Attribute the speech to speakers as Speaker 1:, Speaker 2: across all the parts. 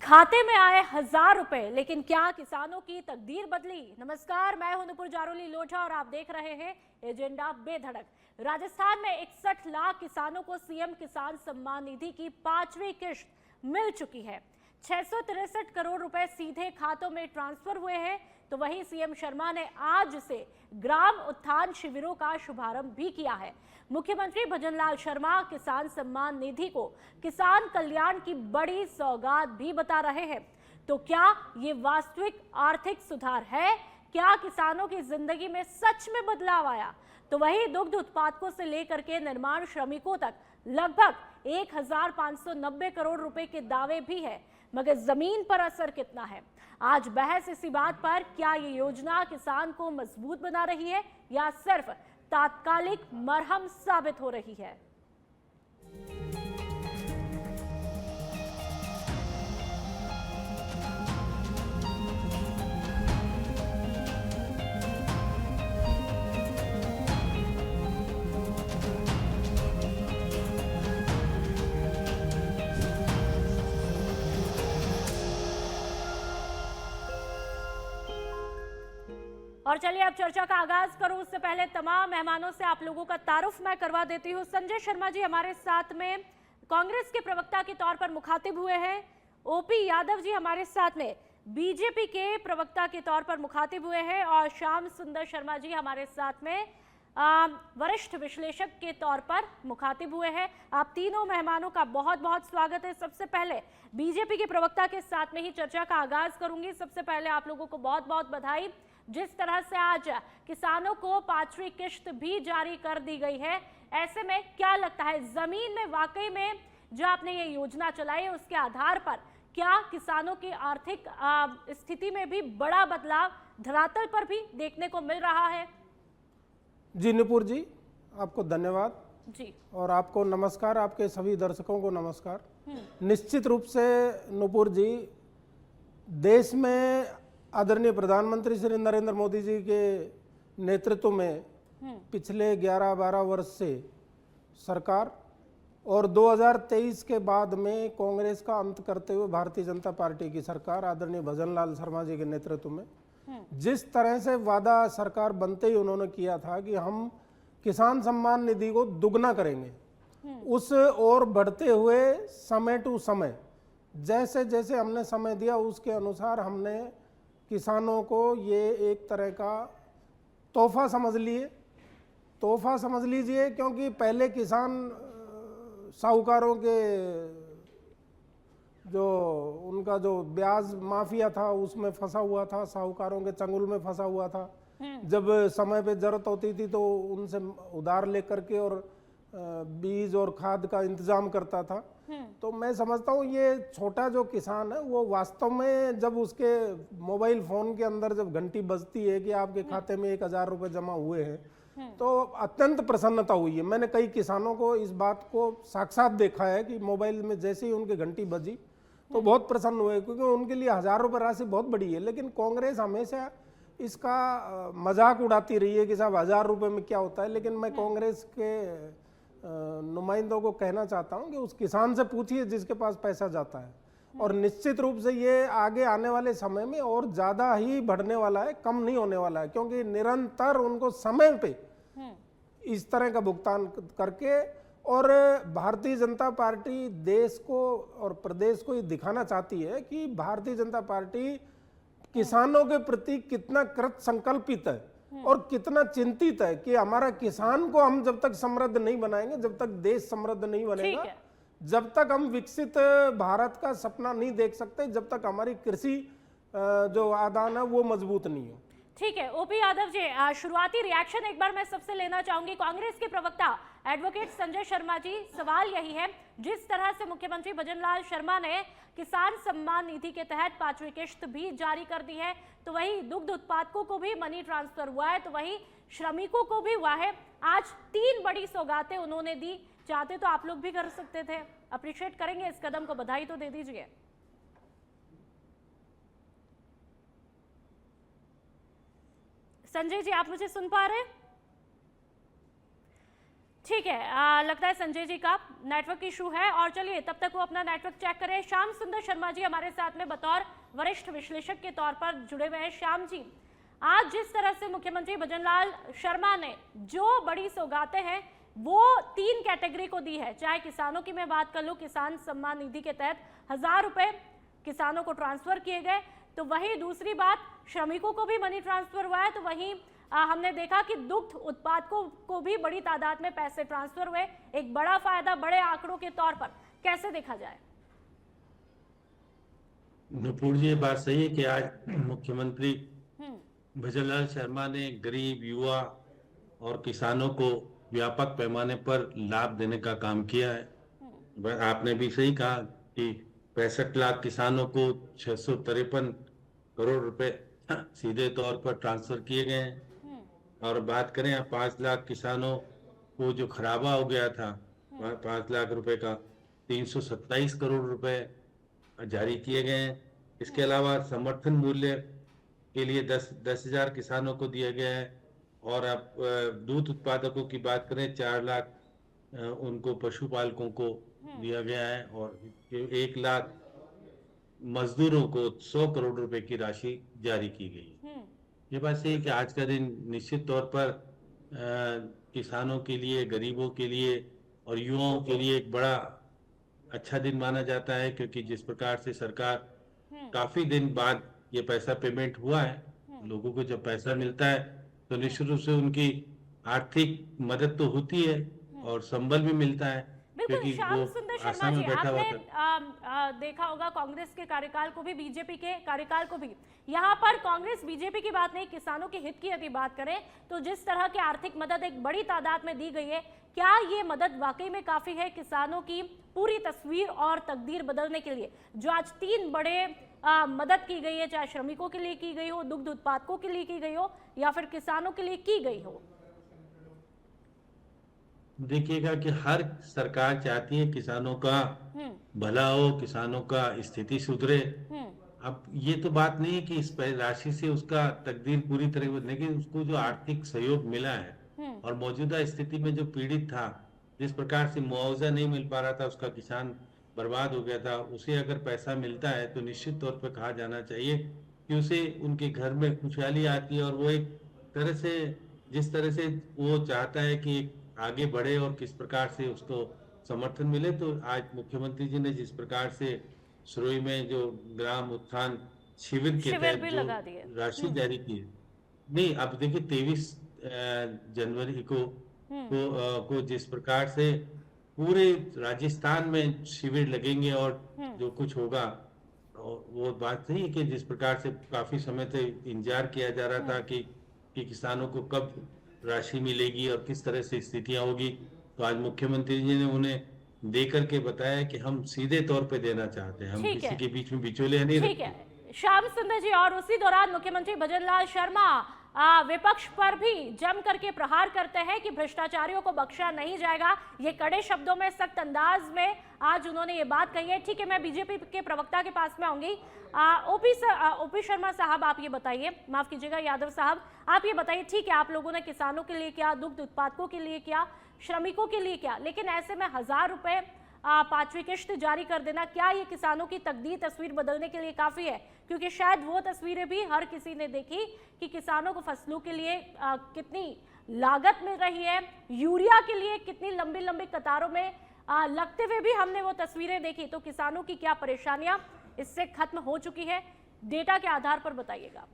Speaker 1: खाते में आए 1000 रुपए, लेकिन क्या किसानों की तकदीर बदली? नमस्कार, मैं हूं नुपुर जारोली लोढ़ा और आप देख रहे हैं एजेंडा बेधड़क। राजस्थान में 61 लाख किसानों को सीएम किसान सम्मान निधि की 5वीं किश्त मिल चुकी है। 663 करोड़ रुपए सीधे खातों में ट्रांसफर हुए हैं। तो वहीं सीएम शर्मा ने आज से ग्राम उत्थान शिविरों का शुभारंभ भी किया है। मुख्यमंत्री भजनलाल शर्मा किसान सम्मान निधि को किसान कल्याण की बड़ी सौगात भी बता रहे हैं। तो क्या ये वास्तविक आर्थिक सुधार है? क्या किसानों की जिंदगी में सच में बदलाव आया? तो वही दुग्ध उत्पादकों से लेकर के निर्माण श्रमिकों तक लगभग 1590 करोड़ रुपए के दावे भी है, मगर जमीन पर असर कितना है? आज बहस इसी बात पर, क्या ये योजना किसान को मजबूत बना रही है या सिर्फ तात्कालिक मरहम साबित हो रही है? और चलिए अब चर्चा का आगाज करूं उससे पहले तमाम मेहमानों से आप लोगों का तारुफ मैं करवा देती हूं। संजय शर्मा जी हमारे साथ में कांग्रेस के प्रवक्ता के तौर पर मुखातिब हुए हैं। ओपी यादव जी हमारे साथ में बीजेपी के प्रवक्ता के तौर पर मुखातिब हुए हैं और श्याम सुंदर शर्मा जी हमारे साथ में वरिष्ठ विश्लेषक के तौर पर मुखातिब हुए हैं। आप तीनों मेहमानों का बहुत बहुत स्वागत है। सबसे पहले बीजेपी के प्रवक्ता के साथ में ही चर्चा का आगाज करूंगी। सबसे पहले आप लोगों को बहुत बहुत बधाई। जिस तरह से आज किसानों को 5वीं किश्त भी जारी कर दी गई है, ऐसे में क्या लगता है जमीन में वाकई में जो आपने ये योजना चलाई है उसके आधार पर क्या किसानों की आर्थिक स्थिति में भी बड़ा बदलाव धरातल पर भी देखने को मिल रहा है?
Speaker 2: जी नुपुर जी, आपको धन्यवाद
Speaker 1: जी,
Speaker 2: और आपको नमस्कार, आपके सभी दर्शकों को नमस्कार। निश्चित रूप से नुपुर जी, देश में आदरणीय प्रधानमंत्री श्री नरेंद्र मोदी जी के नेतृत्व में पिछले 11-12 वर्ष से सरकार और 2023 के बाद में कांग्रेस का अंत करते हुए भारतीय जनता पार्टी की सरकार आदरणीय भजनलाल शर्मा जी के नेतृत्व में जिस तरह से वादा सरकार बनते ही उन्होंने किया था कि हम किसान सम्मान निधि को दुगना करेंगे, उस और बढ़ते हुए समय टू समय जैसे जैसे हमने समय दिया उसके अनुसार हमने किसानों को ये एक तरह का तोहफा समझ लीजिए, क्योंकि पहले किसान साहूकारों के जो उनका जो ब्याज माफिया था उसमें फंसा हुआ था, साहूकारों के चंगुल में फंसा हुआ था। जब समय पे जरूरत होती थी तो उनसे उधार लेकर के और बीज और खाद का इंतजाम करता था। तो मैं समझता हूँ ये छोटा जो किसान है वो वास्तव में जब उसके मोबाइल फोन के अंदर जब घंटी बजती है कि आपके खाते में 1000 रुपए जमा हुए हैं तो अत्यंत प्रसन्नता हुई है। मैंने कई किसानों को इस बात को साक्षात देखा है कि मोबाइल में जैसे ही उनकी घंटी बजी तो बहुत प्रसन्न हुए, क्योंकि उनके लिए 1000 रुपये राशि बहुत बड़ी है। लेकिन कांग्रेस हमेशा इसका मजाक उड़ाती रही है कि साहब 1000 रुपये में क्या होता है। लेकिन मैं कांग्रेस के नुमाइंदों को कहना चाहता हूं कि उस किसान से पूछिए जिसके पास पैसा जाता है, और निश्चित रूप से ये आगे आने वाले समय में और ज्यादा ही बढ़ने वाला है, कम नहीं होने वाला है, क्योंकि निरंतर उनको समय पे इस तरह का भुगतान करके और भारतीय जनता पार्टी देश को और प्रदेश को ये दिखाना चाहती है कि भारतीय जनता पार्टी किसानों के प्रति कितना कृत संकल्पित है और कितना चिंतित है कि हमारा किसान को हम जब तक समृद्ध नहीं बनाएंगे, जब तक देश समृद्ध नहीं बनेगा, जब तक हम विकसित भारत का सपना नहीं देख सकते, जब तक हमारी कृषि जो आदान है वो मजबूत नहीं हो।
Speaker 1: ठीक है ओपी यादव जी, शुरुआती रिएक्शन एक बार मैं सबसे लेना चाहूंगी। कांग्रेस के प्रवक्ता एडवोकेट संजय शर्मा जी, सवाल यही है, जिस तरह से मुख्यमंत्री भजनलाल शर्मा ने किसान सम्मान निधि के तहत 5वीं किश्त भी जारी कर दी है, तो वही दुग्ध उत्पादकों को भी मनी ट्रांसफर हुआ है, तो वही श्रमिकों को भी हुआ है। आज 3 बड़ी सौगातें उन्होंने दी, चाहते तो आप लोग भी कर सकते थे। अप्रिशिएट करेंगे इस कदम को, बधाई तो दे दीजिए। संजय जी आप मुझे सुन पा रहे हैं? ठीक है, लगता है संजय जी का नेटवर्क इशू है, और चलिए तब तक वो अपना नेटवर्क चेक करें। श्याम सुंदर शर्मा जी हमारे साथ में बतौर वरिष्ठ विश्लेषक के तौर पर जुड़े हुए हैं। श्याम जी, आज जिस तरह से मुख्यमंत्री भजनलाल शर्मा ने जो बड़ी सौगातें हैं वो 3 कैटेगरी को दी है, चाहे किसानों की मैं बात कर लूं, किसान सम्मान निधि के तहत 1000 रुपए किसानों को ट्रांसफर किए गए, तो वही दूसरी बात श्रमिकों को भी मनी ट्रांसफर हुआ है, तो वहीं हमने देखा कि दुग्ध उत्पादकों को भी बड़ी तादाद में पैसे ट्रांसफर हुए। एक बड़ा फायदा बड़े आंकड़ों के तौर पर कैसे देखा जाए?
Speaker 3: नुपुर जी, ये बात सही है कि आज मुख्यमंत्री भजनलाल शर्मा ने गरीब, युवा और किसानो53 को व्यापक पैमाने पर लाभ देने का काम किया है। आपने भी सही कहा कि 65 लाख किसानों को 653 करोड़ रुपए सीधे तौर पर ट्रांसफर किए गए हैं। और बात करें 5 लाख किसानों को जो खराबा हो गया था 5 लाख रुपए का 327 करोड़ रुपए जारी किए गए हैं। इसके अलावा समर्थन मूल्य के लिए 10,000 किसानों को दिया गया है। और अब दूध उत्पादकों की बात करें 4 लाख उनको पशुपालकों को दिया गया है। और 1 लाख मजदूरों को 100 करोड़ रुपए की राशि जारी की गई है। ये बात सही है कि आज का दिन निश्चित तौर पर किसानों के लिए, गरीबों के लिए और युवाओं के लिए एक बड़ा अच्छा दिन माना जाता है, क्योंकि जिस प्रकार से सरकार काफी दिन बाद ये पैसा पेमेंट हुआ है, लोगों को जब पैसा मिलता है तो निश्चित रूप से उनकी आर्थिक मदद तो होती है और संबल भी मिलता है,
Speaker 1: बिल्कुल। श्याम सुंदर शर्मा जी, आपने देखा होगा कांग्रेस के कार्यकाल को भी, बीजेपी के कार्यकाल को भी, यहाँ पर कांग्रेस बीजेपी की बात नहीं, किसानों के हित की यदि बात करें तो जिस तरह की आर्थिक मदद एक बड़ी तादाद में दी गई है, क्या ये मदद वाकई में काफी है किसानों की पूरी तस्वीर और तकदीर बदलने के लिए? जो आज 3 बड़े मदद की गई है, चाहे श्रमिकों के लिए की गई हो, दुग्ध उत्पादकों के लिए की गई हो या फिर किसानों के लिए की गई हो।
Speaker 3: देखिएगा कि हर सरकार चाहती है किसानों का भला हो, किसानों का स्थिति सुधरे। अब ये तो बात नहीं है कि इस राशि से उसका तकदीर पूरी तरह, लेकिन उसको जो आर्थिक सहयोग मिला है और मौजूदा स्थिति में जो पीड़ित था, जिस प्रकार से मुआवजा नहीं मिल पा रहा था, उसका किसान बर्बाद हो गया था, उसे अगर पैसा मिलता है तो निश्चित तौर पर कहा जाना चाहिए कि उसे उनके घर में खुशहाली आती है। और वो एक तरह से, जिस तरह से वो चाहता है कि आगे बढ़े और किस प्रकार से उसको समर्थन मिले, तो आज मुख्यमंत्री जी ने जिस प्रकार से सुरोई में जो ग्राम उत्थान शिविर के तहत जो राशि जारी की है, नहीं अब देखिए 23 जनवरी को जिस प्रकार से पूरे राजस्थान में शिविर लगेंगे और जो कुछ होगा, वो बात नहीं है कि जिस प्रकार से काफी समय से इंतजार किया जा रहा था कि किसानों को कब राशि मिलेगी और किस तरह से स्थितियां होगी, तो आज मुख्यमंत्री जी ने उन्हें दे करके बताया कि हम सीधे तौर पे देना चाहते हैं, हम किसी के बीच में बिचौलिया नहीं रखते।
Speaker 1: ठीक है श्याम सुंदर जी, और उसी दौरान मुख्यमंत्री भजनलाल शर्मा विपक्ष पर भी जम करके प्रहार करते हैं कि भ्रष्टाचारियों को बख्शा नहीं जाएगा। ये कड़े शब्दों में, सख्त अंदाज में आज उन्होंने ये बात कही है। ठीक है, मैं बीजेपी के प्रवक्ता के पास में आऊंगी। ओपी शर्मा साहब, आप ये बताइए, माफ कीजिएगा यादव साहब, आप ये बताइए, ठीक है आप लोगों ने किसानों के लिए किया, दुग्ध उत्पादकों के लिए किया, श्रमिकों के लिए किया, लेकिन ऐसे में 1000 रुपए 5वीं किश्त जारी कर देना, क्या ये किसानों की तकदीर, तस्वीर बदलने के लिए काफी है? क्योंकि शायद वो तस्वीरें भी हर किसी ने देखी कि किसानों को फसलों के लिए कितनी लागत मिल रही है, यूरिया के लिए कितनी लंबी लंबी कतारों में लगते हुए भी हमने वो तस्वीरें देखी। तो किसानों की क्या परेशानियां इससे खत्म हो चुकी है, डेटा के आधार पर बताइएगा।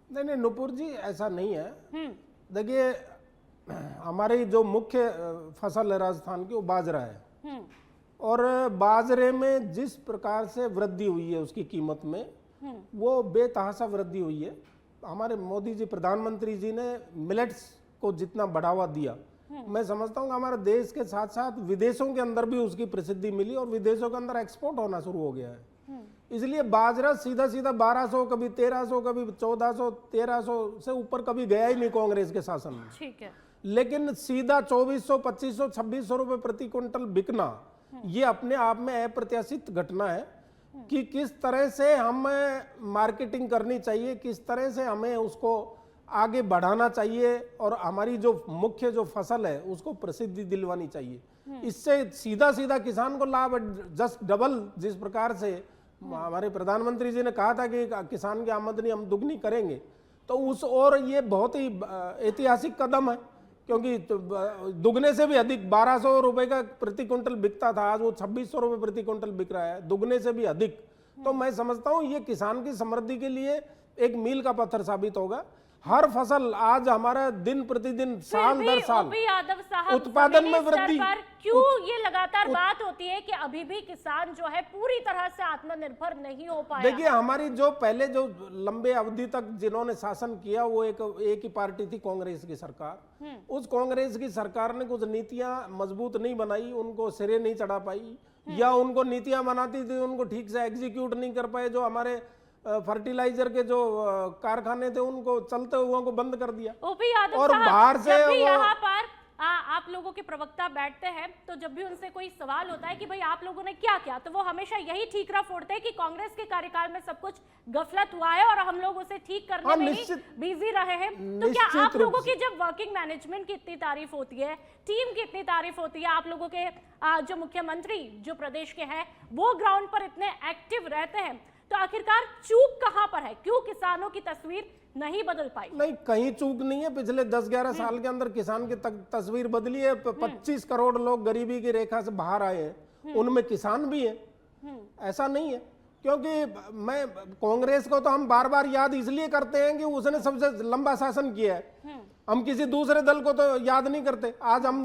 Speaker 2: नहीं नुपुर जी, ऐसा नहीं है। देखिए, हमारी जो मुख्य फसल है राजस्थान की, वो बाजरा है, और बाजरे में जिस प्रकार से वृद्धि हुई है उसकी कीमत में, वो बेतहाशा वृद्धि हुई है। हमारे मोदी जी, प्रधानमंत्री जी ने मिलेट्स को जितना बढ़ावा दिया, मैं समझता हूँ कि हमारे देश के साथ साथ विदेशों के अंदर भी उसकी प्रसिद्धि मिली और विदेशों के अंदर एक्सपोर्ट होना शुरू हो गया है। इसलिए बाजरा सीधा 1200, कभी 1300, कभी 1400, 1300 से ऊपर कभी गया ही नहीं कांग्रेस के शासन में।
Speaker 1: ठीक है, लेकिन
Speaker 2: सीधा 2400, 2500, 2600 रुपए प्रति क्विंटल बिकना, ये अपने आप में अप्रत्याशित घटना है कि किस तरह से हम मार्केटिंग करनी चाहिए, किस तरह से हमें उसको आगे बढ़ाना चाहिए और हमारी जो मुख्य जो फसल है उसको प्रसिद्धि दिलवानी चाहिए। इससे सीधा सीधा किसान को लाभ, जस्ट डबल, जिस प्रकार से हमारे प्रधानमंत्री जी ने कहा था कि किसान की आमदनी हम दुगनी करेंगे, तो उस और ये बहुत ही ऐतिहासिक कदम है, क्योंकि दुगने से भी अधिक 1200 रुपए का प्रति क्विंटल बिकता था, आज वो 2600 रुपए प्रति क्विंटल बिक रहा है, दुगने से भी अधिक। तो मैं समझता हूँ ये किसान की समृद्धि के लिए एक मील का पत्थर साबित होगा। हर फसल आज हमारा दिन प्रतिदिन साल दर साल
Speaker 1: यादव साहब
Speaker 2: उत्पादन में वृद्धि,
Speaker 1: क्यों ये लगातार बात होती है कि अभी भी किसान जो है पूरी तरह से आत्मनिर्भर नहीं हो पाया?
Speaker 2: देखिए, हमारी जो पहले जो लंबे अवधि तक जिन्होंने शासन किया वो एक ही पार्टी थी, कांग्रेस की सरकार। उस कांग्रेस की सरकार ने कुछ नीतियां मजबूत नहीं बनाई, उनको सिरे नहीं चढ़ा पाई, या उनको नीतियां बनाती थी उनको ठीक से एग्जीक्यूट नहीं कर पाए। जो हमारे फर्टिलाइजर के जो कारखाने थे उनको चलते हुए को बंद कर दिया।
Speaker 1: ओपी यादव
Speaker 2: और बाहर से
Speaker 1: यहाँ पर आप लोगों के प्रवक्ता बैठते हैं, तो जब भी उनसे कोई सवाल होता है कि भाई आप लोगों ने क्या किया, तो वो हमेशा यही ठीकरा फोड़ते हैं कि कांग्रेस के कार्यकाल में सब कुछ गफलत हुआ है और हम लोग उसे ठीक करने में ही बिजी रहे हैं। तो क्या आप लोगों की जब वर्किंग मैनेजमेंट की इतनी तारीफ होती है, टीम की इतनी तारीफ होती है, आप लोगों के जो मुख्यमंत्री जो प्रदेश के हैं वो ग्राउंड पर इतने एक्टिव रहते हैं, तो आखिरकार चूक कहां पर है? क्यों किसानों की तस्वीर नहीं बदल पाई?
Speaker 2: नहीं, कहीं चूक नहीं है। पिछले 10-11 साल के अंदर किसान की तस्वीर बदली है। 25 करोड़ लोग गरीबी की रेखा से बाहर आए हैं, उनमें किसान भी है, ऐसा नहीं है। क्योंकि मैं कांग्रेस को तो हम बार बार याद इसलिए करते हैं कि उसने सबसे लंबा शासन किया है, हम किसी दूसरे दल को तो याद नहीं करते। आज हम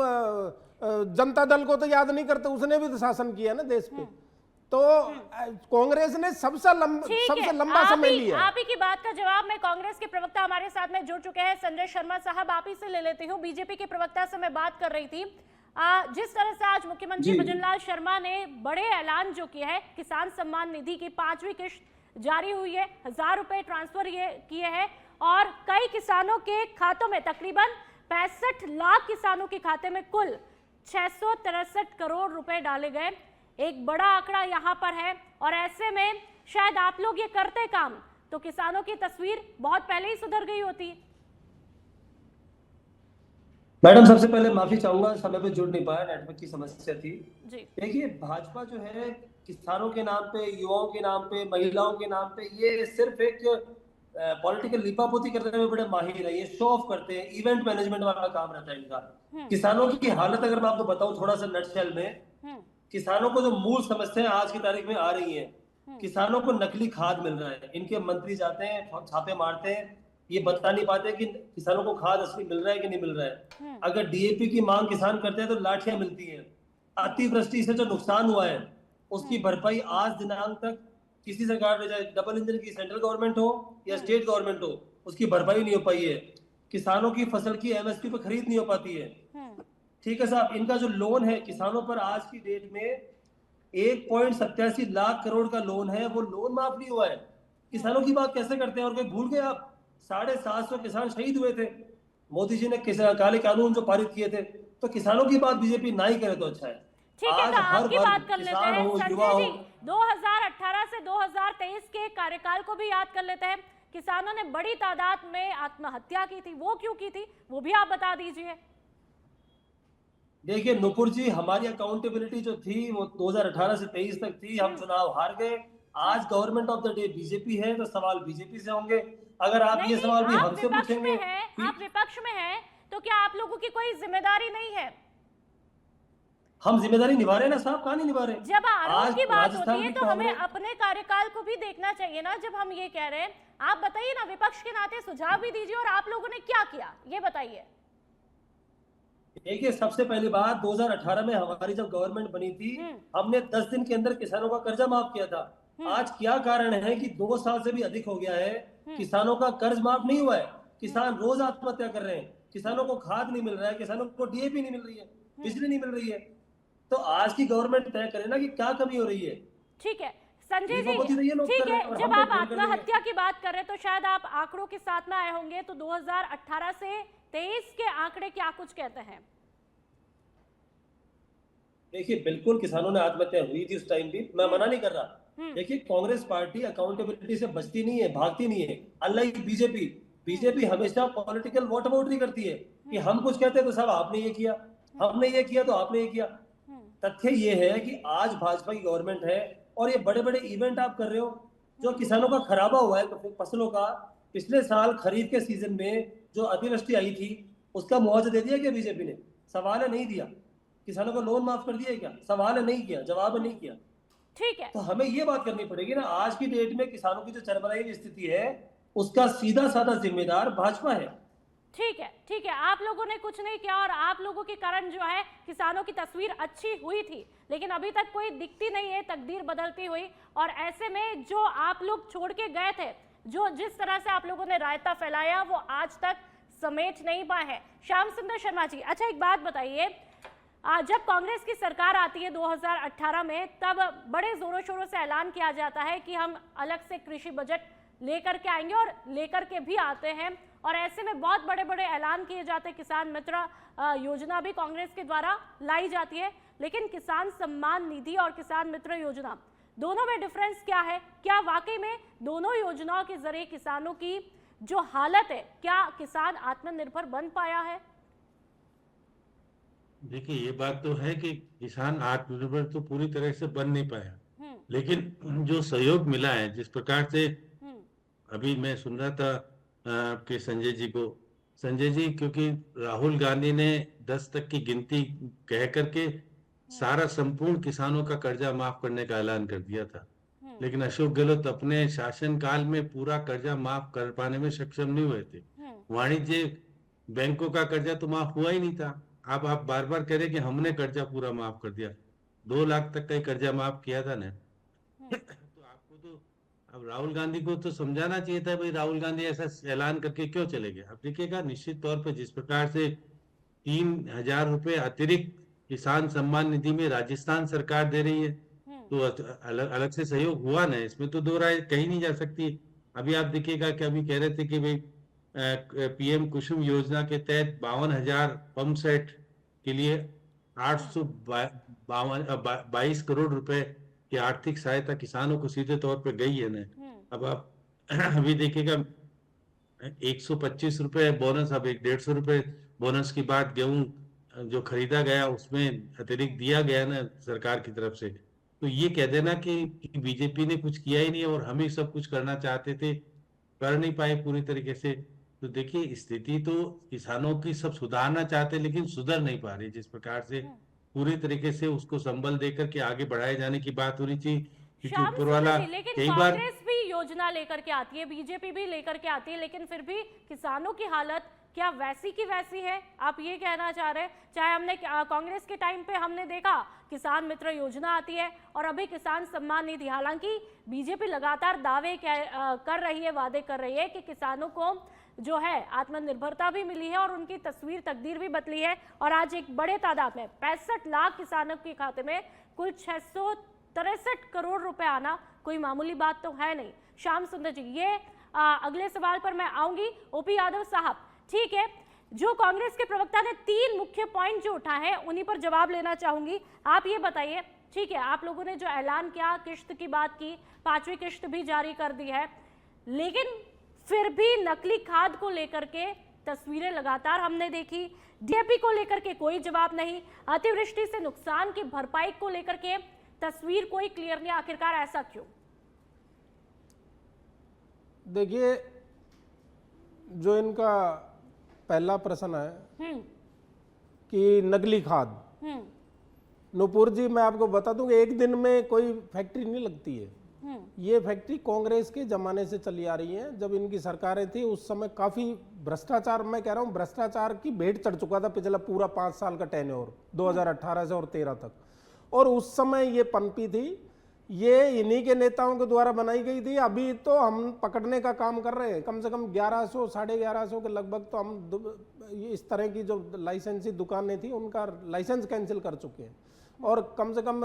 Speaker 2: जनता दल को तो याद नहीं करते, उसने भी तो शासन किया ना देश पे। तो कांग्रेस ने सबसे लंबा समय लिया।
Speaker 1: आप ही की बात का जवाब मैं कांग्रेस के प्रवक्ता हमारे साथ में जुड़ चुके हैं संजय शर्मा साहब, आप ही से ले लेती हूँ। बीजेपी के प्रवक्ता से मैं बात कर रही थी, जिस तरह से आज मुख्यमंत्री भजनलाल शर्मा ने बड़े ऐलान जो किया है, किसान सम्मान निधि की 5वीं किश्त जारी हुई है, 1000 रुपए ट्रांसफर किए हैं और कई किसानों के खातों में, तकरीबन 65 लाख किसानों के खाते में कुल 663 करोड़ रुपए डाले गए। एक बड़ा आंकड़ा यहाँ पर है और ऐसे में शायद आप लोग ये करते काम तो किसानों की तस्वीर बहुत पहले ही सुधर गई होती।
Speaker 4: मैडम, सबसे पहले माफी चाहूंगा, समय पे जुड़ नहीं पाया, नेटवर्क की समस्या थी। देखिए, भाजपा जो है किसानों के नाम पे, युवाओं के नाम पे, महिलाओं के नाम पे ये सिर्फ एक पॉलिटिकल लिपापोती करने में बड़े माहिर है। ये शो ऑफ करते हैं, इवेंट मैनेजमेंट वाला काम रहता है इनका। किसानों की हालत अगर मैं आपको बताऊं थोड़ा सा नटशेल में, किसानों को जो मूल समस्याएं आज की तारीख में आ रही हैं, किसानों को नकली खाद मिल रहा है। इनके मंत्री जाते हैं, छापे मारते हैं, ये बता नहीं पाते कि किसानों को खाद असली मिल रहा है कि नहीं मिल रहा है। अगर डीएपी की मांग किसान करते हैं तो लाठियां मिलती हैं। अतिवृष्टि से जो नुकसान हुआ है उसकी भरपाई आज दिनांक तक किसी सरकार ने, चाहे डबल इंजन की सेंट्रल गवर्नमेंट हो या स्टेट गवर्नमेंट हो, उसकी भरपाई नहीं हो पाई है। किसानों की फसल की एमएसपी पर खरीद नहीं हो पाती है। ठीक है साहब, इनका जो लोन है किसानों पर आज की डेट में 1.87 लाख करोड़ का लोन है, वो लोन माफ नहीं हुआ है। किसानों की बात कैसे करते हैं? और कोई भूल गए आप, 750 किसान शहीद हुए थे, मोदी जी ने काले कानून जो पारित किए थे। तो किसानों की बात बीजेपी ना ही करे तो अच्छा है।
Speaker 1: ठीक है, तो आपकी बात कर लेते हैं संजय जी, 2018 से 2023 के कार्यकाल को भी याद कर लेते हैं। किसानों ने बड़ी तादाद में आत्महत्या की थी, वो क्यों की थी वो भी आप बता दीजिए।
Speaker 4: देखिए नुपुर जी, हमारी अकाउंटेबिलिटी जो थी वो 2018 से 23 तक थी। हम चुनाव हार गए। आज government of the day BJP है तो सवाल बीजेपी से होंगे। अगर आप ये सवाल भी हमसे पूछेंगे,
Speaker 1: आप विपक्ष में हैं, तो क्या आप लोगों की कोई जिम्मेदारी नहीं है?
Speaker 4: हम जिम्मेदारी निभा रहे हैं ना साहब, कहाँ नहीं निभा रहे।
Speaker 1: जब आरोप की बात होती है तो हमें अपने कार्यकाल को भी देखना चाहिए ना। जब हम ये कह रहे हैं, आप बताइए ना, विपक्ष के नाते सुझाव भी दीजिए और आप लोगों ने क्या किया ये बताइए।
Speaker 4: देखिए, सबसे पहली बात, 2018 में हमारी जब गवर्नमेंट बनी थी, हमने 10 दिन के अंदर किसानों का कर्जा माफ किया था। आज क्या कारण है कि 2 साल से भी अधिक हो गया है, किसानों का कर्ज माफ नहीं हुआ है। किसान रोज आत्महत्या कर रहे हैं, किसानों को खाद नहीं मिल रहा है, किसानों को डीएपी नहीं मिल रही है, बिजली नहीं मिल रही है। तो आज की गवर्नमेंट तय करे ना कि क्या कमी हो रही है।
Speaker 1: ठीक है संजय जी, ठीक है, जब आप आत्महत्या की बात कर रहे हैं तो शायद आप आंकड़ों के साथ में आए होंगे, तो 2018 से 23 के आंकड़े क्या कुछ कहते हैं?
Speaker 4: देखिए, बिल्कुल किसानों ने आत्महत्या हुई थी उस टाइम भी, मैं मना नहीं कर रहा। देखिए, कांग्रेस पार्टी अकाउंटेबिलिटी से बचती नहीं है, भागती नहीं है। अनलाइक बीजेपी, बीजेपी हमेशा पॉलिटिकल वोट वोटरी करती है कि हम कुछ कहते हैं तो सब आपने ये किया, हमने ये किया तो आपने ये किया। तथ्य ये है कि आज भाजपा की गवर्नमेंट है और ये बड़े बड़े इवेंट आप कर रहे हो। जो किसानों का खराबा हुआ है फसलों का, पिछले साल खरीफ के सीजन में जो अतिवृष्टि आई थी उसका मुआवजा दे दिया क्या बीजेपी ने? सवाल है नहीं दिया। किसानों का लोन माफ कर दिया क्या? सवाल है नहीं किया, जवाब है नहीं किया।
Speaker 1: ठीक है,
Speaker 4: तो हमें ये बात करनी पड़ेगी ना, आज की डेट में किसानों की जो चरमराई की स्थिति है उसका सीधा साधा जिम्मेदार भाजपा है।
Speaker 1: ठीक है, ठीक है। आप लोगों ने कुछ नहीं किया और आप लोगों के कारण जो है किसानों की तस्वीर अच्छी हुई थी, लेकिन अभी तक कोई दिखती नहीं है तकदीर बदलती हुई। और ऐसे में जो आप लोग छोड़ के गए थे, जो जिस तरह से आप लोगों ने रायता फैलाया, वो आज तक समेट नहीं पाए हैं। श्याम सुंदर शर्मा जी, अच्छा एक बात बताइए, जब कांग्रेस की सरकार आती है 2018 में, तब बड़े जोरों शोरों से ऐलान किया जाता है कि हम अलग से कृषि बजट लेकर के आएंगे और लेकर के भी आते हैं। और ऐसे में बहुत बड़े बड़े ऐलान किए जाते हैं। किसान मित्र योजना भी कांग्रेस के द्वारा लाई जाती है, लेकिन किसान सम्मान निधि और किसान मित्र योजना, दोनों में डिफरेंस क्या है? क्या वाकई में दोनों योजनाओं के जरिए किसानों की जो हालत है, क्या किसान आत्मनिर्भर बन पाया है?
Speaker 3: देखिए, ये बात तो है कि किसान आत्मनिर्भर तो पूरी तरह से बन नहीं पाया, लेकिन जो सहयोग मिला है, जिस प्रकार से अभी मैं सुन रहा था आपके संजय जी, क्योंकि राहुल गांधी ने 10 तक की गिनती कह करके सारा संपूर्ण किसानों का कर्जा माफ करने का ऐलान कर दिया था, लेकिन अशोक गहलोत अपने शासनकाल में पूरा कर्जा माफ कर पाने में सक्षम नहीं हुए थे। वाणिज्य बैंकों का कर्जा तो माफ हुआ ही नहीं था। अब आप बार बार कह रहे कि हमने कर्जा पूरा माफ कर दिया, 2 लाख तक का ही कर्जा माफ किया था ना। तो आपको तो अब राहुल गांधी को तो समझाना चाहिए था, भाई राहुल गांधी ऐसा ऐलान करके क्यों चले गए। अब देखिएगा, निश्चित तौर पे जिस प्रकार से 3,000 रुपए अतिरिक्त किसान सम्मान निधि में राजस्थान सरकार दे रही है, तो अलग से सहयोग हुआ ना, इसमें तो दो राय कहीं नहीं जा सकती। अभी आप देखिएगा कि अभी कह रहे थे कि भाई पीएम कुसुम योजना के तहत 52,000 पंप सेट के लिए 822 करोड़ रुपए की आर्थिक सहायता किसानों को सीधे तौर पे गई है ना। अब आप अभी देखिएगा 125 रुपए बोनस, अब 150 रुपए बोनस की बात, गेहूं जो खरीदा गया उसमें अतिरिक्त दिया गया ना सरकार की तरफ से। तो ये कह देना कि बीजेपी ने कुछ किया ही नहीं और हम ही सब कुछ करना चाहते थे, कर नहीं पाए पूरी तरीके से। तो देखिए, स्थिति तो किसानों की सब सुधारना चाहते लेकिन सुधर नहीं पा रही। जिस प्रकार से पूरी तरीके से उसको संबल देकर के आगे बढ़ाए जाने की बात होनी चाहिए, क्योंकि ऊपर वाला कई बार
Speaker 1: कांग्रेस भी योजना लेकर के आती है, बीजेपी भी लेकर के आती है, लेकिन फिर भी किसानों की हालत क्या वैसी की वैसी है? आप ये कहना चाह रहे हैं? चाहे हमने कांग्रेस के टाइम पे हमने देखा किसान मित्र योजना आती है और अभी किसान सम्मान निधि, हालांकि बीजेपी लगातार दावे कर रही है, वादे कर रही है कि किसानों को जो है आत्मनिर्भरता भी मिली है और उनकी तस्वीर तकदीर भी बदली है। और आज एक बड़े तादाद में 65 लाख किसानों के खाते में कुल 663 करोड़ रुपए आना कोई मामूली बात तो है नहीं। श्याम सुंदर जी, ये अगले सवाल पर मैं आऊंगी। ओपी यादव साहब, ठीक है, जो कांग्रेस के प्रवक्ता ने 3 मुख्य पॉइंट जो उठाए हैं उन्हीं पर जवाब लेना चाहूंगी। आप ये बताइए, ठीक है, आप लोगों ने जो ऐलान किया, किश्त की बात की, 5वीं किश्त भी जारी कर दी है, लेकिन फिर भी नकली खाद को लेकर के तस्वीरें लगातार हमने देखी, डीएपी को लेकर के कोई जवाब नहीं, अतिवृष्टि से नुकसान की भरपाई को लेकर के तस्वीर कोई क्लियर नहीं। आखिरकार ऐसा क्यों?
Speaker 2: देखिए, जो इनका पहला प्रश्न है कि नकली खाद, नुपुर जी मैं आपको बता दूं कि एक दिन में कोई फैक्ट्री नहीं लगती है। ये फैक्ट्री कांग्रेस के जमाने से चली आ रही है। जब इनकी सरकारें थी उस समय काफी भ्रष्टाचार, मैं कह रहा हूं भ्रष्टाचार की भेंट चढ़ चुका था पिछला पूरा 5 साल का टेन्योर 2018 से और 13 तक। और उस समय ये पनपी थी, ये इन्हीं के नेताओं के द्वारा बनाई गई थी। अभी तो हम पकड़ने का काम कर रहे हैं, कम से कम 1100 साढ़े 1100 के लगभग तो हम इस तरह की जो लाइसेंसी दुकानें थी उनका लाइसेंस कैंसिल कर चुके हैं और कम से कम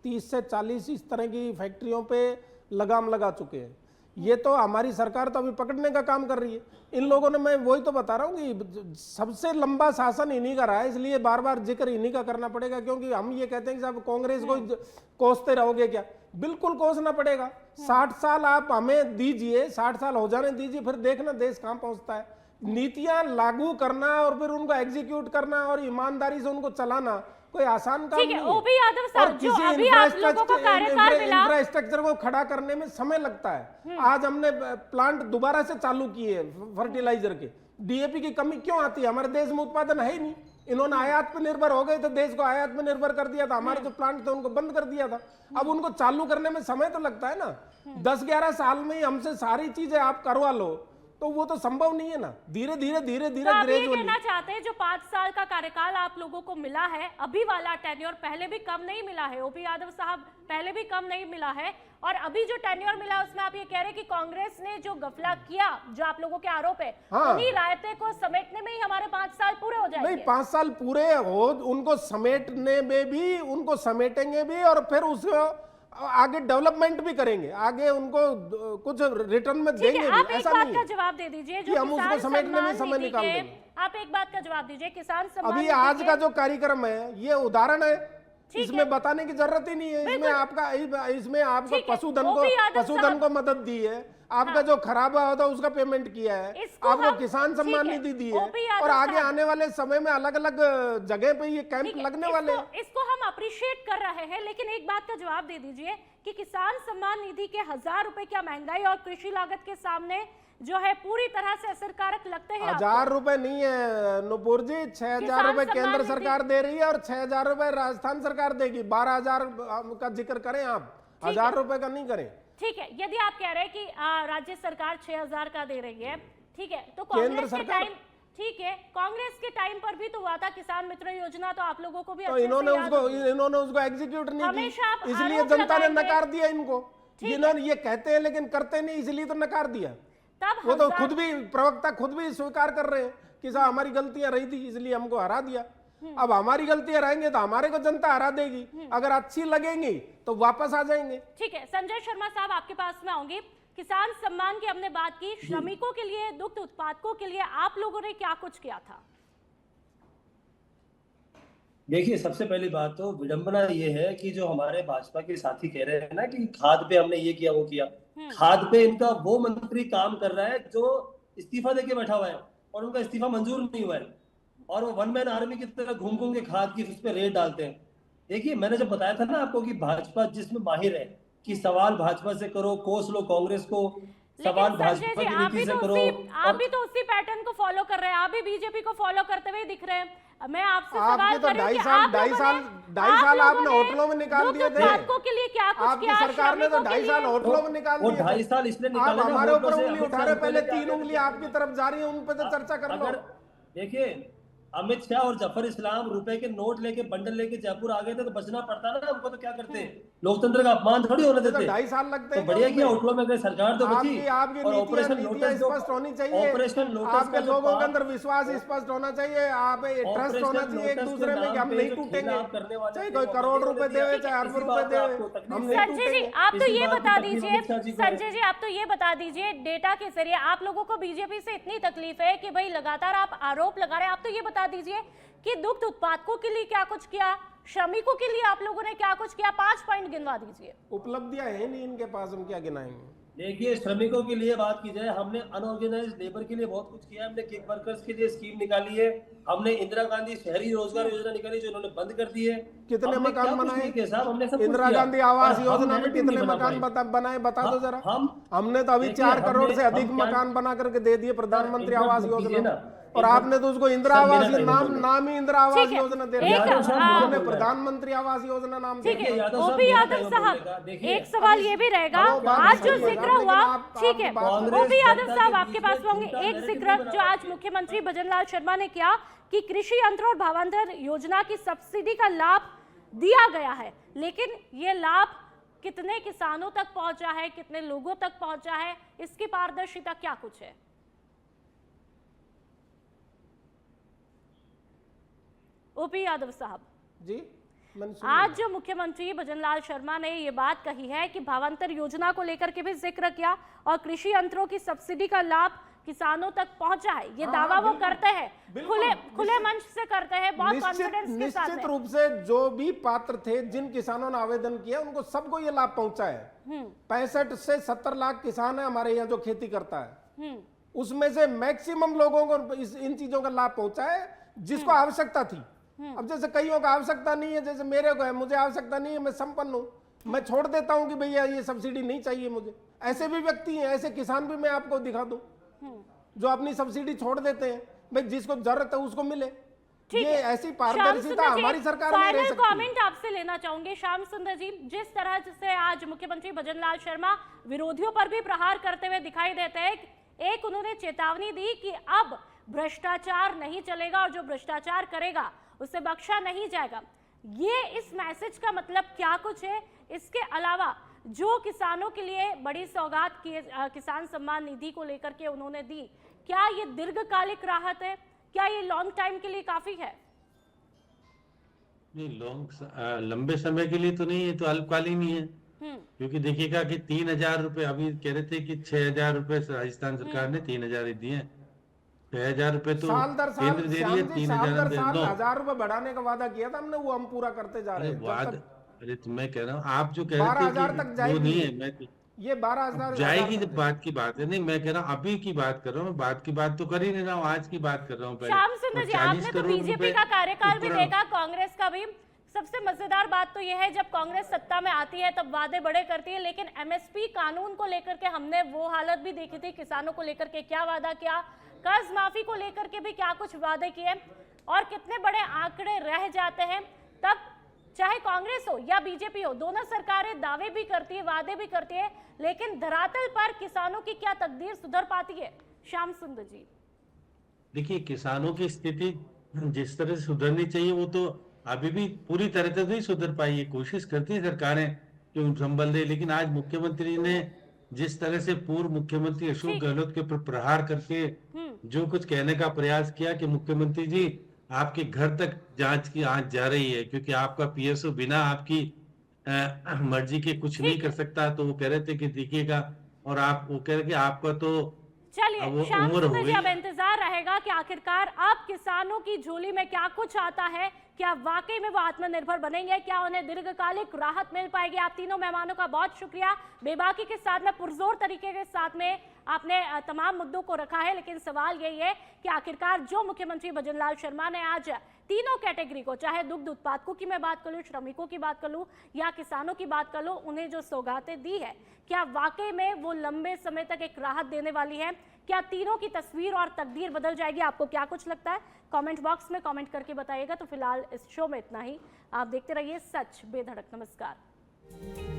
Speaker 2: 30 से 40 इस तरह की फैक्ट्रियों पे लगाम लगा चुके हैं। ये तो हमारी सरकार तो अभी पकड़ने का काम कर रही है। इन लोगों ने, मैं वही तो बता रहा हूँ कि सबसे लंबा शासन इन्हीं का रहा है, इसलिए बार बार जिक्र इन्हीं का करना पड़ेगा, क्योंकि हम ये कहते हैं कि साहब कांग्रेस को कोसते रहोगे क्या। बिल्कुल कोसना पड़ेगा। 60 साल आप हमें दीजिए, 60 साल हो जाने दीजिए, फिर देखना देश कहां पहुंचता है। नीतियां लागू करना और फिर उनको एग्जीक्यूट करना और ईमानदारी से उनको चलाना कोई आसान काम
Speaker 1: ठीक
Speaker 2: नहीं
Speaker 1: है।
Speaker 2: है।
Speaker 1: ओपी यादव साहब, जो अभी आप लोगों को कार्यकाल मिला,
Speaker 2: इंफ्रास्ट्रक्चर को खड़ा करने में समय लगता है। आज हमने प्लांट दोबारा से चालू किए फर्टिलाइजर के। डीएपी की कमी क्यों आती है? हमारे देश में उत्पादन है ही नहीं। इन्होंने आयात पे निर्भर हो गए थे, देश को आयात पे निर्भर कर दिया था। हमारे जो प्लांट थे उनको बंद कर दिया था। अब उनको चालू करने में समय तो लगता है ना। 10-11 साल में ही हमसे सारी चीजें आप करवा लो तो वो तो संभव नहीं है ना। धीरे धीरे धीरे धीरे
Speaker 1: तो आप ये
Speaker 2: ग्रेजुअली।
Speaker 1: कहना चाहते हैं जो 5 साल का कार्यकाल आप लोगों को मिला है, अभी वाला टेन्योर पहले भी कम नहीं मिला है। ओपी यादव साहब, पहले भी कम नहीं मिला है, और अभी जो टेन्योर मिला उसमें आप ये कह रहे हैं कि कांग्रेस ने जो गफला किया, जो आप लोगों के आरोप है, उन्हीं रायते को समेटने में ही हमारे 5 साल पूरे हो जाएंगे।
Speaker 2: नहीं, 5 साल पूरे हो, उनको समेटने में भी, उनको समेटेंगे भी और फिर उसको आगे डेवलपमेंट भी करेंगे, आगे उनको कुछ रिटर्न में देंगे भी।
Speaker 1: आप एक
Speaker 2: ऐसा
Speaker 1: बात
Speaker 2: नहीं
Speaker 1: का
Speaker 2: है
Speaker 1: जवाब दे दीजिए, जो
Speaker 2: कि हम उसको समेटने में समय निकाल देंगे।
Speaker 1: आप एक बात का जवाब दीजिए, किसान सम्मान
Speaker 2: अभी
Speaker 1: निधि
Speaker 2: आज
Speaker 1: के-
Speaker 2: का जो कार्यक्रम है ये उदाहरण है, इसमें बताने की जरूरत ही नहीं है। इसमें आपका पशुधन को मदद दी है, आपका जो खराब हुआ था उसका पेमेंट किया है, आपको किसान सम्मान निधि दी है, और आगे आने वाले समय में अलग अलग जगह पे ये कैंप लगने वाले हैं।
Speaker 1: इसको हम अप्रिशिएट कर रहे हैं, लेकिन एक बात का जवाब दे दीजिए कि किसान सम्मान निधि के 1000 रुपए क्या महंगाई और कृषि लागत के सामने जो है पूरी तरह से असरकारक लगते हैं?
Speaker 2: 1000 रुपए नहीं है नुपुर जी, 6000 रुपए केंद्र सरकार दे रही है और 6000 रुपए राजस्थान सरकार देगी। 12000 का जिक्र करें आप, 1000 रुपए का नहीं करें।
Speaker 1: ठीक है, यदि आप कह रहे हैं कि राज्य सरकार 6000 का दे रही है, ठीक है, तो
Speaker 2: केंद्र
Speaker 1: कांग्रेस के
Speaker 2: सरकार-
Speaker 1: टाइम, ठीक है, कांग्रेस के टाइम पर भी तो हुआ था किसान मित्र योजना, तो आप लोगों को भी
Speaker 2: तो
Speaker 1: अच्छे से
Speaker 2: इन्होंने
Speaker 1: याद होगी।
Speaker 2: उसको एग्जीक्यूट नहीं
Speaker 1: हमेशा आप
Speaker 2: की, इसलिए
Speaker 1: आरोप
Speaker 2: जनता ने
Speaker 1: लगाएंगे।
Speaker 2: नकार दिया इनको। जिन्होंने ये कहते हैं लेकिन करते नहीं, इसलिए तो नकार दिया।
Speaker 1: तब
Speaker 2: वो तो
Speaker 1: 1000
Speaker 2: खुद भी प्रवक्ता खुद भी स्वीकार कर रहे हैं कि साहब हमारी गलतियां रही थी इसलिए हमको हरा दिया। अब हमारी गलतियां रहेंगे तो हमारे को जनता हरा देगी, अगर अच्छी लगेंगी तो वापस आ जाएंगे।
Speaker 1: ठीक है, संजय शर्मा साहब आपके पास में आऊंगी। किसान सम्मान की हमने बात की, श्रमिकों के लिए, दुग्ध उत्पादकों के लिए आप लोगों ने क्या कुछ किया था?
Speaker 4: देखिए, सबसे पहली बात तो विडंबना ये है कि जो हमारे भाजपा के साथी कह रहे हैं ना कि खाद पे हमने ये किया वो किया, खाद पे इनका वो मंत्री काम कर रहा है जो इस्तीफा देके बैठा हुआ है और उनका इस्तीफा मंजूर नहीं हुआ है, और वो वन मैन आर्मी की तरह घूम घूम के खाद की उस पर रेड डालते हैं। देखिए, मैंने जब बताया था ना आपको कि भाजपा जिसमें माहिर है कि सवाल भाजपा से करो, कोस लो कांग्रेस को, सवाल भाजपा की नीति से करो।
Speaker 1: आप भी तो उसी पैटर्न को फॉलो कर रहे हैं, आप भी बीजेपी को फॉलो करते हुए दिख रहे हैं। मैं आपसे सवाल
Speaker 2: आपके तो
Speaker 1: कर रही हूं कि
Speaker 2: 2.5 साल आपने होटलों में निकाल दिए थे।
Speaker 1: उत्पादकों के लिए क्या कुछ
Speaker 2: आपकी
Speaker 1: किया?
Speaker 2: सरकार ने तो
Speaker 1: श्रमिकों के
Speaker 2: 2.5 साल
Speaker 1: लिए?
Speaker 2: होटलों में निकाल
Speaker 4: वो
Speaker 2: दिए थे।
Speaker 4: 2.5 साल इसलिए
Speaker 2: आप
Speaker 4: निकाले ना,
Speaker 2: हमारे ऊपर
Speaker 4: होटलों से
Speaker 2: उंगली
Speaker 4: अमित
Speaker 2: उठा
Speaker 4: शाह
Speaker 2: रहे,
Speaker 4: रुपए
Speaker 2: पहले
Speaker 4: लेके
Speaker 2: 3
Speaker 4: आगे
Speaker 2: उंगली आपकी तरफ जा रही है, उन पे तो चर्चा कर लो।
Speaker 4: अगर देखिए, अमित शाह और जफर इस्लाम रुपए के नोट लेके बंडल लेके जयपुर आ गए थे तो बचना पड़ता ना हमको, तो क्या करते? लोकतंत्र का अपमान थोड़ी होने देते।
Speaker 2: 2.5 साल लगते
Speaker 4: तो
Speaker 2: हैं।
Speaker 4: बढ़िया किया, होटलों में गए, सरकार तो बची।
Speaker 2: आपकी
Speaker 4: और ऑपरेशन
Speaker 2: नीतियां
Speaker 4: लोटस जो
Speaker 2: स्पष्ट होनी चाहिए,
Speaker 4: ऑपरेशन लोटस
Speaker 2: आपके
Speaker 4: का जो
Speaker 2: लोगों के
Speaker 4: पाप-
Speaker 2: अंदर विश्वास स्पष्ट होना चाहिए, आप ट्रस्ट होना चाहिए एक दूसरे में कि हम नहीं टूटेंगे, चाहे कोई करोड़ रुपए देवे चाहे अरब रुपए देवे, हम नहीं
Speaker 1: संजय जी,
Speaker 2: टूटेंगे।
Speaker 1: आप तो
Speaker 4: इसी
Speaker 1: ये
Speaker 4: बात
Speaker 1: बता
Speaker 4: की तकलीफ
Speaker 1: दीजिए,
Speaker 4: अमित शाह जी को है।
Speaker 1: संजय जी आप तो ये बता दीजिए, डेटा के जरिए आप लोगों को बीजेपी से इतनी तकलीफ है कि भाई लगातार आप आरोप लगा रहे हैं, आप तो ये बता दीजिए कि दुग्ध उत्पादकों के लिए क्या कुछ किया, श्रमिकों के लिए आप लोगों ने क्या कुछ किया? 5 पॉइंट गिनवा दीजिए।
Speaker 2: उपलब्धियां है नहीं इनके पास, हम क्या गिनाएंगे?
Speaker 4: देखिए, श्रमिकों के लिए बात की जाए, हमने अनऑर्गेनाइज लेबर के लिए बहुत कुछ किया है। हमने किक वर्कर्स के लिए स्कीम निकाली है, हमने इंदिरा गांधी शहरी रोजगार योजना निकाली जो इन्होंने बंद कर दी है।
Speaker 2: कितने
Speaker 4: हमने
Speaker 2: मकान
Speaker 4: क्या कुछ
Speaker 2: बनाए?
Speaker 4: नहीं किया साहब, हमने सब कुछ
Speaker 2: इंदिरा
Speaker 4: किया।
Speaker 2: गांधी आवास
Speaker 4: पर हम
Speaker 2: योजना में
Speaker 4: narrative
Speaker 2: कितने
Speaker 4: नहीं बना
Speaker 2: मकान
Speaker 4: पाए।
Speaker 2: बनाए बता दो जरा। हमने तो अभी
Speaker 4: देखिए,
Speaker 2: 4 करोड़ से
Speaker 4: हमने-
Speaker 2: अधिक
Speaker 4: हम क्या-
Speaker 2: मकान बना करके दे दिए प्रधानमंत्री
Speaker 4: एक बार
Speaker 2: आवास
Speaker 4: कीजिए
Speaker 2: योजना,
Speaker 4: ना,
Speaker 2: और
Speaker 4: एक बार-
Speaker 2: आपने तो उसको इंदिरा
Speaker 4: सर,
Speaker 2: आवास
Speaker 4: मेरा टाइम
Speaker 2: नाम ही इंदिरा आवास
Speaker 1: ठीक है,
Speaker 2: योजना दे
Speaker 1: एक-
Speaker 2: रहा है।
Speaker 1: हाँ,
Speaker 2: हमने प्रधानमंत्री आवास योजना नाम दे
Speaker 4: देखिए,
Speaker 2: दिया।
Speaker 4: यादव साहब,
Speaker 1: ओपी
Speaker 4: मेरा
Speaker 1: यादव
Speaker 4: टाइम
Speaker 1: साहब,
Speaker 4: बोलेगा। देखिए,
Speaker 1: एक सवाल ये भी रहेगा,
Speaker 2: वो बात
Speaker 1: आज जो
Speaker 2: सही है,
Speaker 1: जिक्र
Speaker 2: लेकिन
Speaker 1: हुआ,
Speaker 2: आप-
Speaker 1: ठीक है,
Speaker 4: कांग्रेस
Speaker 1: ओपी यादव
Speaker 4: जनता
Speaker 1: साहब
Speaker 4: के
Speaker 1: आपके
Speaker 4: बीच
Speaker 1: पास
Speaker 4: में
Speaker 1: होंगे,
Speaker 4: झूठा
Speaker 1: एक
Speaker 4: narrative
Speaker 1: जिक्र
Speaker 4: नहीं
Speaker 1: जो आज मुख्यमंत्री भजनलाल शर्मा ने किया कि कृषि यंत्र और भावांतर योजना की सब्सिडी का लाभ दिया गया है, लेकिन ये लाभ कितने किसानों तक पहुंचा है, कितने लोगों तक पहुंचा है, इसकी पारदर्शिता क्या कुछ है? ओपी यादव साहब
Speaker 2: जी, मैंने सुना।
Speaker 1: आज जो मुख्यमंत्री भजनलाल शर्मा ने ये बात कही है कि भावांतर योजना को लेकर के भी जिक्र किया और कृषि यंत्रों की सब्सिडी का लाभ किसानों तक पहुंचा है, ये दावा वो करते हैं, खुले मंच से करते हैं, बहुत कॉन्फिडेंस के साथ।
Speaker 2: निश्चित रूप से जो भी पात्र थे, जिन किसानों ने आवेदन किया, उनको सबको ये लाभ पहुंचा है। 65 से 70 लाख किसान है हमारे यहाँ जो खेती करता है, उसमें से मैक्सिमम लोगों को इन चीजों का लाभ पहुंचा है जिसको आवश्यकता थी। अब जैसे कईयों को आवश्यकता नहीं है, जैसे मेरे को है, मुझे आवश्यकता नहीं है, मैं संपन्न हूं, मैं छोड़ देता हूं कि भैया ये सब्सिडी नहीं चाहिए मुझे। ऐसे भी व्यक्ति हैं, ऐसे किसान भी मैं आपको दिखा दूं जो अपनी सब्सिडी छोड़ देते हैं, भाई जिसको जरूरत है उसको मिले। ये ऐसी पारदर्शिता हमारी सरकार में रह सकती है।
Speaker 1: कमेंट आपसे लेना चाहूंगी श्याम सुंदर जी, जिस तरह से आज मुख्यमंत्री भजनलाल शर्मा विरोधियों पर भी प्रहार करते हुए दिखाई देते हैं, एक उन्होंने चेतावनी दी कि अब भ्रष्टाचार नहीं चलेगा और जो भ्रष्टाचार करेगा उसे बख्शा नहीं जाएगा। ये इस मैसेज का मतलब क्या कुछ है? इसके अलावा जो किसानों के लिए बड़ी सौगात किसान सम्मान निधि को लेकर के उन्होंने दी, क्या ये दीर्घकालिक राहत है? क्या ये लॉन्ग टाइम के लिए काफी है?
Speaker 3: नहीं, लंबे समय के लिए तो नहीं, है तो अल्पकालीन ही है। क्योंकि देखिएगा कि 3,000 रुपए, अभी कह रहे थे कि 6,000 रुपए राजस्थान सरकार ने 3,000 ही दिए। 6,000 रुपए तो
Speaker 2: साल दर साल
Speaker 3: केंद्र दे रही है, 3,000
Speaker 2: 1000 रुपए बढ़ाने का वादा किया था हमने, वो हम पूरा करते जा रहे हैं।
Speaker 3: अरे तो मैं कह रहा हूँ, आप जो कह रहे थे
Speaker 2: 12,000 तक जाएगी,
Speaker 3: वो नहीं है, मैं
Speaker 2: ये 12,000
Speaker 3: जाएगी जब बात की बात है। नहीं, मैं कह रहा हूँ अभी की बात कर रहा हूँ, बात की बात तो कर ही नहीं रहा हूँ, आज की बात कर रहा हूँ।
Speaker 1: श्याम सुंदर जी, आपने तो बीजेपी का कार्यकाल भी देखा, कांग्रेस का भी। सबसे मजेदार बात तो यह है, जब कांग्रेस सत्ता में आती है तब वादे बड़े करती है, लेकिन एमएसपी कानून को लेकर के हमने वो हालत भी देखी थी, किसानों को लेकर के क्या वादा किया, कर्ज माफी को लेकर के भी क्या कुछ वादे किए, और कितने बड़े आंकड़े रह जाते हैं। तब चाहे कांग्रेस हो या बीजेपी हो, दोनों सरकारें दावे भी करती है, वादे भी करती है, लेकिन धरातल पर किसानों की क्या तकदीर सुधर पाती है? श्याम सुंदर जी,
Speaker 3: देखिए, किसानों की स्थिति जिस तरह से सुधरनी चाहिए वो तो अभी भी पूरी तरह से नहीं सुधर पाई है। कोशिश करती है सरकारें कि संभल दे, लेकिन आज मुख्यमंत्री ने जिस तरह से पूर्व मुख्यमंत्री अशोक गहलोत के ऊपर प्रहार करके जो कुछ कहने का प्रयास किया कि मुख्यमंत्री जी आपके घर तक जांच की आंच जा रही है, क्योंकि आपका पीएसओ बिना आपकी मर्जी के कुछ नहीं कर सकता, तो वो कह रहे थे कि देखिएगा, और आप वो कह रहे कि आपका तो
Speaker 1: चलिए श्याम सुंदर जी, अब इंतजार रहेगा कि आखिरकार अब किसानों की झोली में क्या कुछ आता है, क्या वाकई में वो आत्मनिर्भर बनेंगे, क्या उन्हें दीर्घकालिक राहत मिल पाएगी। आप तीनों मेहमानों का बहुत शुक्रिया, बेबाकी के साथ में पुरजोर तरीके के साथ में आपने तमाम मुद्दों को रखा है, लेकिन सवाल यही है कि आखिरकार जो मुख्यमंत्री भजनलाल शर्मा ने आज तीनों कैटेगरी को, चाहे दुग्ध उत्पादकों की मैं बात कर लूं, श्रमिकों की बात कर लूं या किसानों की बात कर लूं, उन्हें जो सौगातें दी है, क्या वाकई में वो लंबे समय तक एक राहत देने वाली है? क्या तीनों की तस्वीर और तकदीर बदल जाएगी? आपको क्या कुछ लगता है? कमेंट बॉक्स में कमेंट करके बताइएगा। तो फिलहाल इस शो में इतना ही। आप देखते रहिए सच बेधड़क। नमस्कार।